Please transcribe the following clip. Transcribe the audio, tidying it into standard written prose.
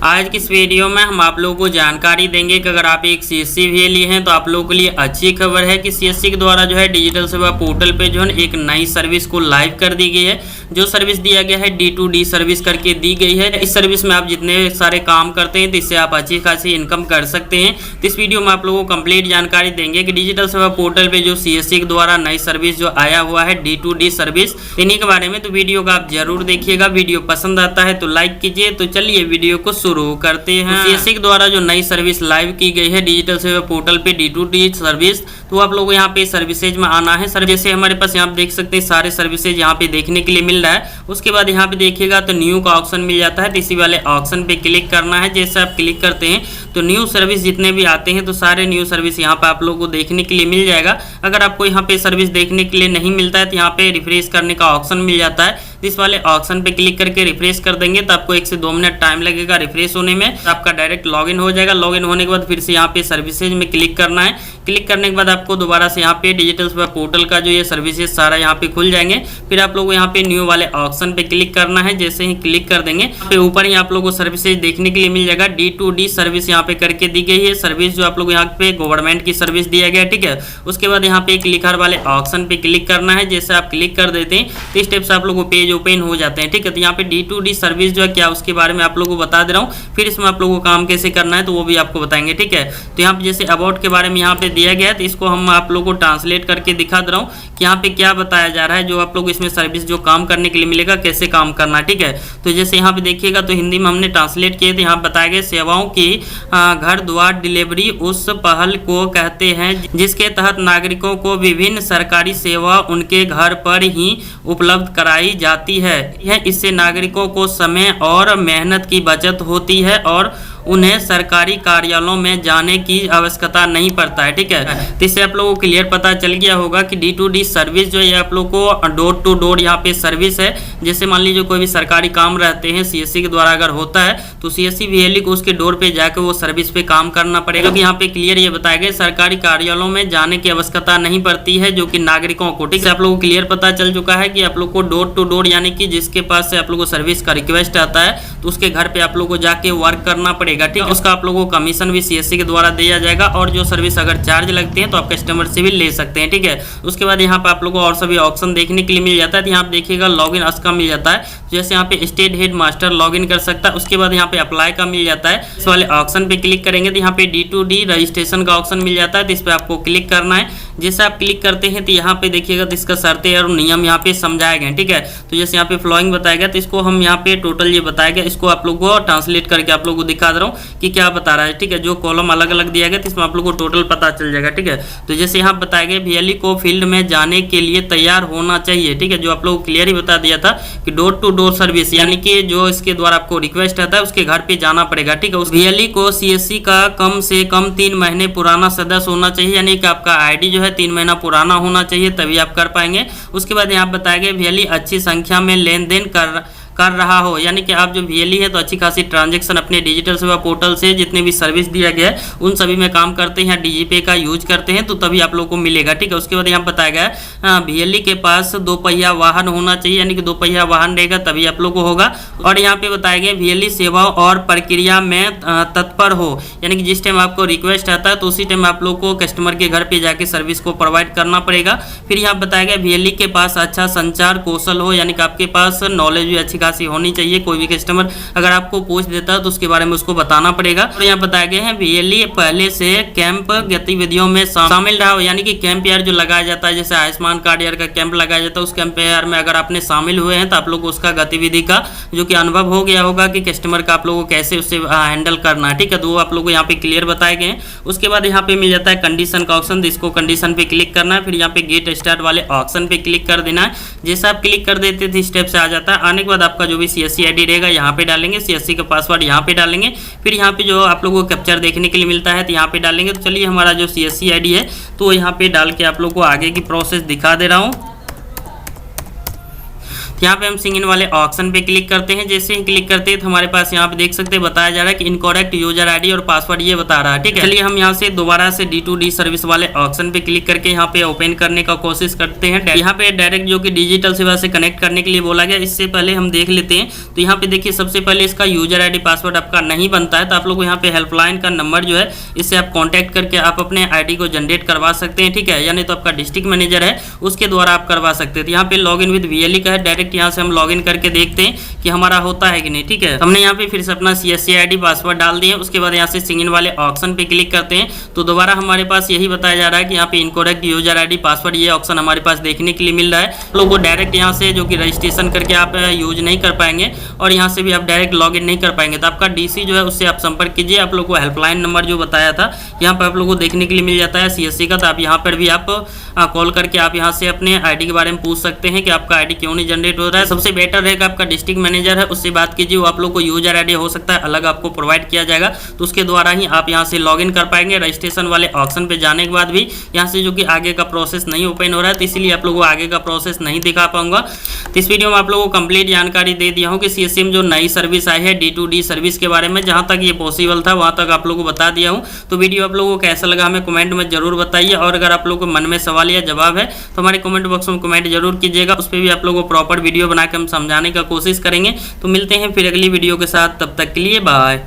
आज की इस वीडियो में हम आप लोगों को जानकारी देंगे कि अगर आप एक सीएससी वीए लिए हैं तो आप लोगों के लिए अच्छी खबर है कि सीएससी के द्वारा जो है डिजिटल सेवा पोर्टल पे जो है एक नई सर्विस को लाइव कर दी गई है। जो सर्विस दिया गया है D2D सर्विस करके दी गई है। इस सर्विस में आप जितने सारे काम करते हैं तो इससे आप अच्छी खासी इनकम कर सकते हैं। तो इस वीडियो में आप लोगों को कंप्लीट जानकारी देंगे कि डिजिटल सेवा पोर्टल पे जो सीएससी के द्वारा नई सर्विस जो आया हुआ है D2D सर्विस, इन्हीं के बारे में तो वीडियो का आप जरूर देखिएगा। वीडियो पसंद आता है तो लाइक कीजिए। तो चलिए वीडियो को शुरू करते हैं। सीएससी के द्वारा जो नई सर्विस लाइव की गई है डिजिटल सेवा पोर्टल पे D2D सर्विस, तो आप लोगों को यहाँ पे सर्विसेज में आना है। सर जैसे हमारे पास यहाँ पे देख सकते हैं सारे सर्विसेज यहाँ पे देखने के लिए मिल रहा है। उसके बाद यहाँ पे देखिएगा तो न्यू का ऑप्शन मिल जाता है, तो इसी वाले ऑप्शन पे क्लिक करना है। जैसे आप क्लिक करते हैं तो न्यू सर्विस जितने भी आते हैं तो सारे न्यू सर्विस यहाँ पे आप लोगों को देखने के लिए मिल जाएगा। अगर आपको यहाँ पे सर्विस देखने के लिए नहीं मिलता है तो यहाँ पे रिफ्रेश करने का ऑप्शन मिल जाता है। इस वाले ऑप्शन पे क्लिक करके रिफ्रेश कर देंगे तो आपको 1 से 2 मिनट टाइम लगेगा रिफ्रेश होने में। तो आपका डायरेक्ट लॉगिन हो जाएगा। लॉगिन होने के बाद फिर से यहाँ पे सर्विसेज में क्लिक करना है। क्लिक करने के बाद आपको दोबारा से यहाँ पे डिजिटल सेवा पोर्टल का जो ये सर्विसेज सारा यहाँ पे खुल जाएंगे। फिर आप लोगों को यहाँ पे न्यू वाले ऑप्शन पे क्लिक करना है। जैसे ही क्लिक कर देंगे तो ऊपर ही आप लोगों को सर्विसेज देखने के लिए मिल जाएगा। D2D सर्विस यहाँ पे करके दी गई है। सर्विस जो आप लोग यहाँ पे गवर्नमेंट की सर्विस दिया गया है, ठीक है। उसके बाद यहाँ पे क्लिकर वाले ऑप्शन पे क्लिक करना है। जैसे आप क्लिक कर देते हैं तो इस टाइप से आप लोगों को पेज ओपन हो जाते हैं, ठीक है। तो यहाँ पे D2D सर्विस जो है क्या उसके बारे में आप लोगों को बता दे रहा हूँ। फिर इसमें आप लोगों को काम कैसे करना है तो वो भी आपको बताएंगे, ठीक है। तो यहाँ पे जैसे अबाउट के बारे में यहाँ पे दिया गया है तो इसको हम आप लोगों को ट्रांसलेट करके दिखा दे रहा हूँ कि यहाँ पे क्या बताया जा रहा है। जो आप लोग इसमें सर्विस जो काम करने के लिए मिलेगा कैसे काम करना, ठीक है। तो जैसे यहाँ पे देखिएगा तो हिंदी में हमने ट्रांसलेट किए थे। यहाँ बताया गया सेवाओं की घर द्वार डिलीवरी उस पहल को कहते हैं जिसके तहत नागरिकों को विभिन्न सरकारी सेवा उनके घर पर ही उपलब्ध कराई जाती है। इससे नागरिकों को समय और मेहनत की बचत होती है और उन्हें सरकारी कार्यालयों में जाने की आवश्यकता नहीं पड़ता है, ठीक है। तो इससे आप लोगों को क्लियर पता चल गया होगा कि D2D सर्विस जो है आप लोग को डोर टू डोर यहाँ पे सर्विस है। जैसे मान लीजिए कोई भी सरकारी काम रहते हैं सीएससी के द्वारा अगर होता है तो सीएससी वीएलई को उसके डोर पे जाकर वो सर्विस पे काम करना पड़ेगा। क्योंकि यहाँ पे क्लियर ये बताया गया सरकारी कार्यालयों में जाने की आवश्यकता नहीं पड़ती है जो कि नागरिकों को, ठीक है। आप लोगों को क्लियर पता चल चुका है कि आप लोग को डोर टू डोर यानी कि जिसके पास से आप लोग को सर्विस का रिक्वेस्ट आता है तो उसके घर पे आप लोग को जाके वर्क करना पड़ेगा, ठीक है। उसका आप लोगों को कमीशन भी सीएससी के द्वारा दिया जाएगा और जो सर्विस अगर चार्ज लगती है तो आप कस्टमर से भी ले सकते हैं, ठीक है। उसके बाद यहाँ पे आप लोगों को और सभी ऑप्शन देखने के लिए मिल जाता है। तो यहाँ पे देखिएगा लॉगिन अस का मिल जाता है। जैसे यहाँ पे स्टेट हेड मास्टर लॉगिन कर सकता है। उसके बाद यहाँ पे अप्लाई का मिल जाता है। इस वाले ऑप्शन पे क्लिक करेंगे तो यहाँ पे D2D रजिस्ट्रेशन का ऑप्शन मिल जाता है। तो इस पर आपको क्लिक करना है। जैसे आप क्लिक करते हैं तो यहाँ पे देखिएगा तो इसका शर्तें और नियम यहाँ पे समझाए गए, ठीक है। तो जैसे यहाँ पे फ्लोइंग बताया गया तो इसको हम यहाँ पे टोटल ये बताया गया, इसको आप लोग को ट्रांसलेट करके आप लोग को दिखा दे रहा हूँ कि क्या बता रहा है, ठीक है। जो कॉलम अलग अलग दिया गया तो इसमें आप लोग को टोटल पता चल जाएगा, ठीक है। तो जैसे यहाँ बताया गया वीएलई को फील्ड में जाने के लिए तैयार होना चाहिए, ठीक है। जो आप लोग को क्लियर ही बता दिया था कि डोर टू डोर सर्विस यानी कि जो इसके द्वारा आपको रिक्वेस्ट आता है उसके घर पे जाना पड़ेगा, ठीक है। उस वीएलई को सीएससी का कम से कम 3 महीने पुराना सदस्य होना चाहिए, यानी कि आपका आईडी जो है 3 महीना पुराना होना चाहिए तभी आप कर पाएंगे। उसके बाद यहाँ बताया गया वीएलई अच्छी संख्या में लेन देन कर रहा हो, यानी कि आप जो वीएलई है तो अच्छी खासी ट्रांजैक्शन अपने डिजिटल सेवा पोर्टल से जितने भी सर्विस दिया गया है उन सभी में काम करते हैं, डीजीपे का यूज करते हैं तो तभी आप लोगों को मिलेगा, ठीक है। उसके बाद यहाँ बताया गया वीएलई के पास 2 पहिया वाहन होना चाहिए, यानी कि 2 पहिया वाहन रहेगा तभी आप लोग को होगा। और यहाँ पे बताया गया वीएलई सेवा और प्रक्रिया में तत्पर हो, यानी कि जिस टाइम आपको रिक्वेस्ट आता है तो उसी टाइम आप लोग को कस्टमर के घर पे जाके सर्विस को प्रोवाइड करना पड़ेगा। फिर यहाँ बताया गया वीएलई के पास अच्छा संचार कौशल हो, यानी कि आपके पास नॉलेज भी अच्छी होनी चाहिए। कोई भी कस्टमर अगर आपको पूछ देता है तो उसके बारे में उसको बताना पड़ेगा। और यहाँ बताया गया है वीएलई पहले से कैंप गतिविधियों में शामिल रहा हो, यानी कि कैंप यार जो लगाया जाता है जैसे आयुष्मान कार्ड यार का कैंप लगाया जाता है उस कैंप यार में अगर आपने शामिल हुए हैं तो आप लोग उसका गतिविधि का जो कि अनुभव हो गया होगा कि कस्टमर का आप लोगों को कैसे उससे हैंडल करना है, ठीक है। तो वो आप लोग को यहाँ पे क्लियर बताए गए हैं। उसके बाद यहाँ पे मिल जाता है कंडीशन का ऑप्शन, इसको कंडीशन पे क्लिक करना है। फिर यहाँ पे गेट स्टार्ट वाले ऑप्शन पे क्लिक कर देना है। जैसे आप क्लिक कर देते थे स्टेप से आ जाता है। आने के बाद आपका जो भी सीएससी आईडी रहेगा यहाँ पे डालेंगे, सीएससी का पासवर्ड यहाँ पे डालेंगे। फिर यहाँ पे जो आप लोगों को कैप्चर देखने के लिए मिलता है तो यहाँ पे डालेंगे। तो चलिए हमारा जो सीएससी आईडी है तो यहाँ पे डाल के आप लोग को आगे की प्रोसेस दिखा दे रहा हूँ। तो यहाँ पे हम सिंग इन वाले ऑप्शन पे क्लिक करते हैं। जैसे ही क्लिक करते हैं तो हमारे पास यहाँ पे देख सकते हैं बताया जा रहा है कि इनकरेक्ट यूजर आईडी और पासवर्ड ये बता रहा है। ठीक है, चलिए हम यहाँ से दोबारा से D2D सर्विस वाले ऑप्शन पे क्लिक करके यहाँ पे ओपन करने का कोशिश करते हैं। यहाँ पे डायरेक्ट जो कि डिजिटल सेवा से कनेक्ट करने के लिए बोला गया, इससे पहले हम देख लेते हैं। तो यहाँ पे देखिए सबसे पहले इसका यूजर आईडी पासवर्ड आपका नहीं बनता है, तो आप लोग को यहाँ पे हेल्पलाइन का नंबर जो है इससे आप कॉन्टैक्ट करके आप अपने आईडी को जनरेट करवा सकते हैं। ठीक है, यानी तो आपका डिस्ट्रिक्ट मैनेजर है उसके द्वारा आप करवा सकते हैं। तो यहाँ पे लॉग इन विद VLE का है, डायरेक्ट यहाँ से हम लॉग इन करके देखते हैं कि हमारा होता है कि नहीं। ठीक है, हमने यहाँ पे फिर से अपना CSC ID पासवर्ड डाल दिए। उसके बाद यहाँ से सिंग इन वाले ऑप्शन पे क्लिक करते हैं तो दोबारा हमारे पास यही बताया जा रहा है कि यहाँ पे इनकरेक्ट यूजर आईडी पासवर्ड ये ऑप्शन हमारे पास देखने के लिए मिल रहा है। लोगों को डायरेक्ट यहाँ से जो कि रजिस्ट्रेशन करके आप यूज नहीं कर पाएंगे और यहाँ से भी आप डायरेक्ट लॉग इन नहीं कर पाएंगे। तो आपका DC जो है उससे आप संपर्क कीजिए। आप लोग को हेल्पलाइन नंबर जो बताया था यहाँ पर आप लोगों को देखने के लिए मिल जाता है CSC का, तो आप यहाँ पर भी आप कॉल करके आप यहाँ से अपने आईडी के बारे में पूछ सकते हैं कि आपका आईडी क्यों नहीं जनरेट हो रहा है। सबसे बेटर रहेगा आपका डिस्ट्रिक्ट मैनेजर है उससे बात कीजिए, वो आप लोग को यूजर आईडी हो सकता है अलग आपको प्रोवाइड किया जाएगा, तो उसके द्वारा ही आप यहाँ से लॉगिन कर पाएंगे। रजिस्ट्रेशन वाले ऑप्शन पे जाने के बाद भी यहाँ से जो कि आगे का प्रोसेस नहीं ओपन हो रहा है, तो इसलिए आप लोगों को आगे का प्रोसेस नहीं दिखा पाऊंगा। तो इस वीडियो में आप लोगों को कंप्लीट जानकारी दे दिया हूँ कि CSC में जो नई सर्विस आई है D2D सर्विस के बारे में, जहाँ तक ये पॉसिबल था वहाँ तक आप लोगों को बता दिया हूँ। तो वीडियो आप लोगों को कैसा लगा हमें कमेंट में जरूर बताइए, और अगर आप लोगों को मन में सवाल या जवाब है तो हमारे कमेंट बॉक्स में कमेंट जरूर कीजिएगा, उस पर भी आप लोगों को प्रॉपर वीडियो बनाकर हम समझाने का कोशिश करेंगे। तो मिलते हैं फिर अगली वीडियो के साथ, तब तक के लिए बाय।